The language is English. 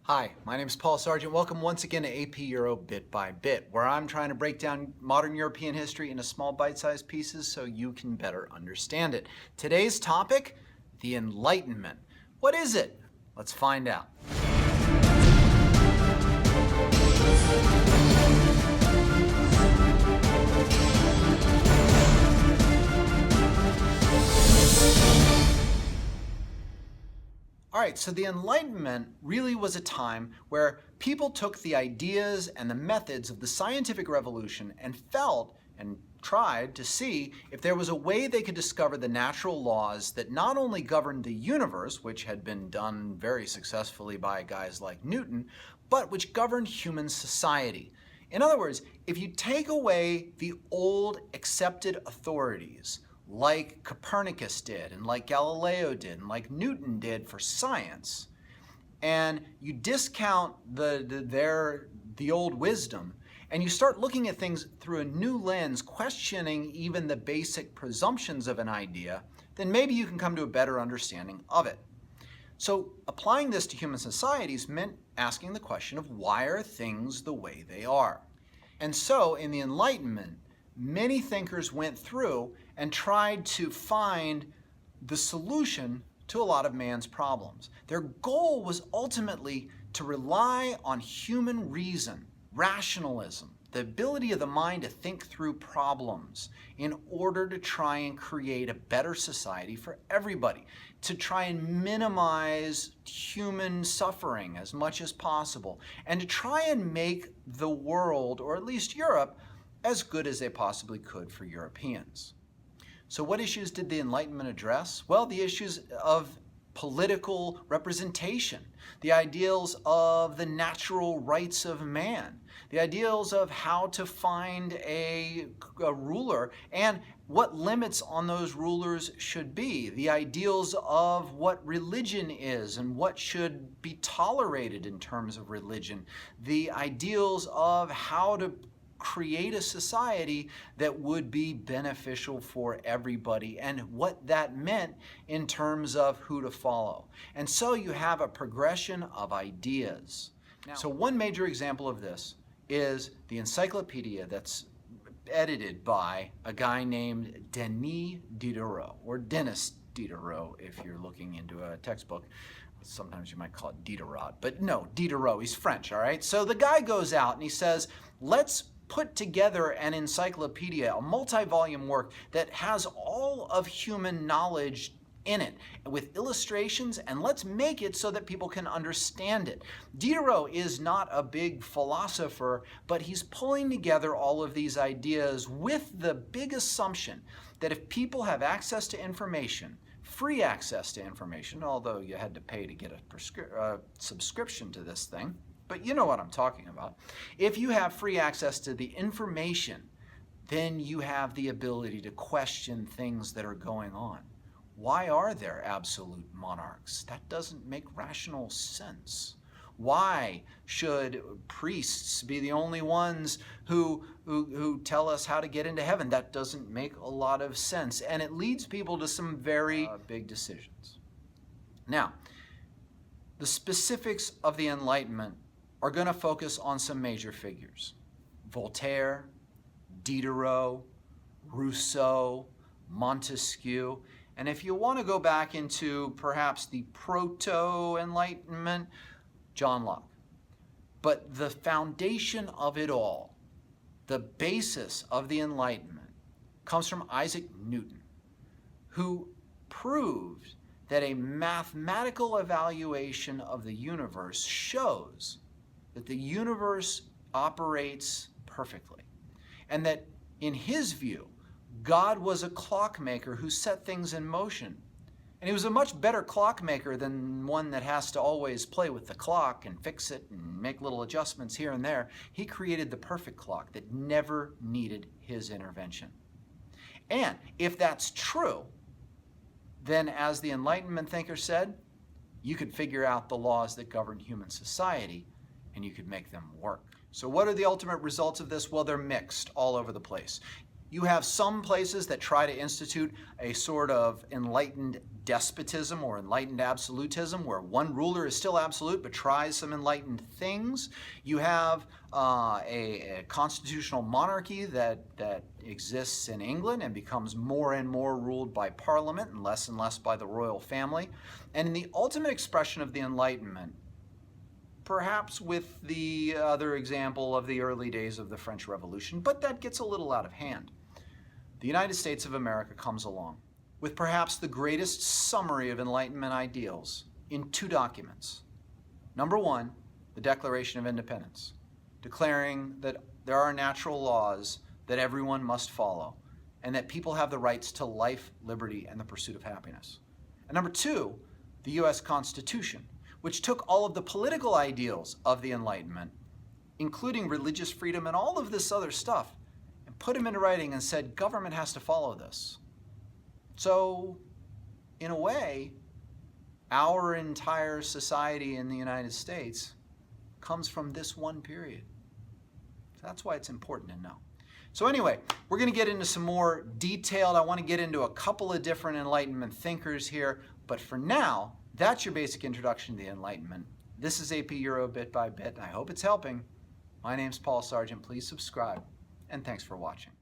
Hi, my name is Paul Sargent. Welcome once again to AP Euro Bit by Bit, where I'm trying to break down modern European history into small bite-sized pieces so you can better understand it. Today's topic, the Enlightenment. What is it? Let's find out. All right, so the Enlightenment really was a time where people took the ideas and the methods of the scientific revolution and felt and tried to see if there was a way they could discover the natural laws that not only governed the universe, which had been done very successfully by guys like Newton, but which governed human society. In other words, if you take away the old accepted authorities, like Copernicus did, and like Galileo did, and like Newton did for science, and you discount the old wisdom, and you start looking at things through a new lens, questioning even the basic presumptions of an idea, then maybe you can come to a better understanding of it. So applying this to human societies meant asking the question of why are things the way they are? And so in the Enlightenment, many thinkers went through and tried to find the solution to a lot of man's problems. Their goal was ultimately to rely on human reason, rationalism, the ability of the mind to think through problems in order to try and create a better society for everybody, to try and minimize human suffering as much as possible, and to try and make the world, or at least Europe, as good as they possibly could for Europeans. So what issues did the Enlightenment address? Well, the issues of political representation, the ideals of the natural rights of man, the ideals of how to find a ruler and what limits on those rulers should be, the ideals of what religion is and what should be tolerated in terms of religion, the ideals of how to create a society that would be beneficial for everybody and what that meant in terms of who to follow. And so you have a progression of ideas. So one major example of this is the encyclopedia that's edited by a guy named Denis Diderot, or Denis Diderot if you're looking into a textbook. Sometimes you might call it Diderot, but no, Diderot, he's French, all right? So the guy goes out and he says, let's put together an encyclopedia, a multi-volume work that has all of human knowledge in it with illustrations, and let's make it so that people can understand it. Diderot is not a big philosopher, but he's pulling together all of these ideas with the big assumption that if people have access to information, free access to information, although you had to pay to get a subscription to this thing, but you know what I'm talking about. If you have free access to the information, then you have the ability to question things that are going on. Why are there absolute monarchs? That doesn't make rational sense. Why should priests be the only ones who tell us how to get into heaven? That doesn't make a lot of sense. And it leads people to some very big decisions. Now, the specifics of the Enlightenment are going to focus on some major figures. Voltaire, Diderot, Rousseau, Montesquieu. And if you want to go back into perhaps the proto-Enlightenment, John Locke. But the foundation of it all, the basis of the Enlightenment, comes from Isaac Newton, who proved that a mathematical evaluation of the universe shows that the universe operates perfectly, and that in his view, God was a clockmaker who set things in motion. And he was a much better clockmaker than one that has to always play with the clock and fix it and make little adjustments here and there. He created the perfect clock that never needed his intervention. And if that's true, then as the Enlightenment thinker said, you could figure out the laws that govern human society and you could make them work. So what are the ultimate results of this? Well, they're mixed all over the place. You have some places that try to institute a sort of enlightened despotism or enlightened absolutism, where one ruler is still absolute but tries some enlightened things. You have a constitutional monarchy that exists in England and becomes more and more ruled by Parliament and less by the royal family. And in the ultimate expression of the Enlightenment, perhaps with the other example of the early days of the French Revolution, but that gets a little out of hand. The United States of America comes along with perhaps the greatest summary of Enlightenment ideals in 2 documents. Number 1, the Declaration of Independence, declaring that there are natural laws that everyone must follow and that people have the rights to life, liberty, and the pursuit of happiness. And number 2, the U.S. Constitution, which took all of the political ideals of the Enlightenment, including religious freedom and all of this other stuff, and put them into writing and said government has to follow this. So, in a way, our entire society in the United States comes from this one period. So that's why it's important to know. So anyway, we're going to get into some more detailed, I want to get into a couple of different Enlightenment thinkers here, but for now, that's your basic introduction to the Enlightenment. This is AP Euro Bit by Bit. I hope it's helping. My name's Paul Sargent. Please subscribe, and thanks for watching.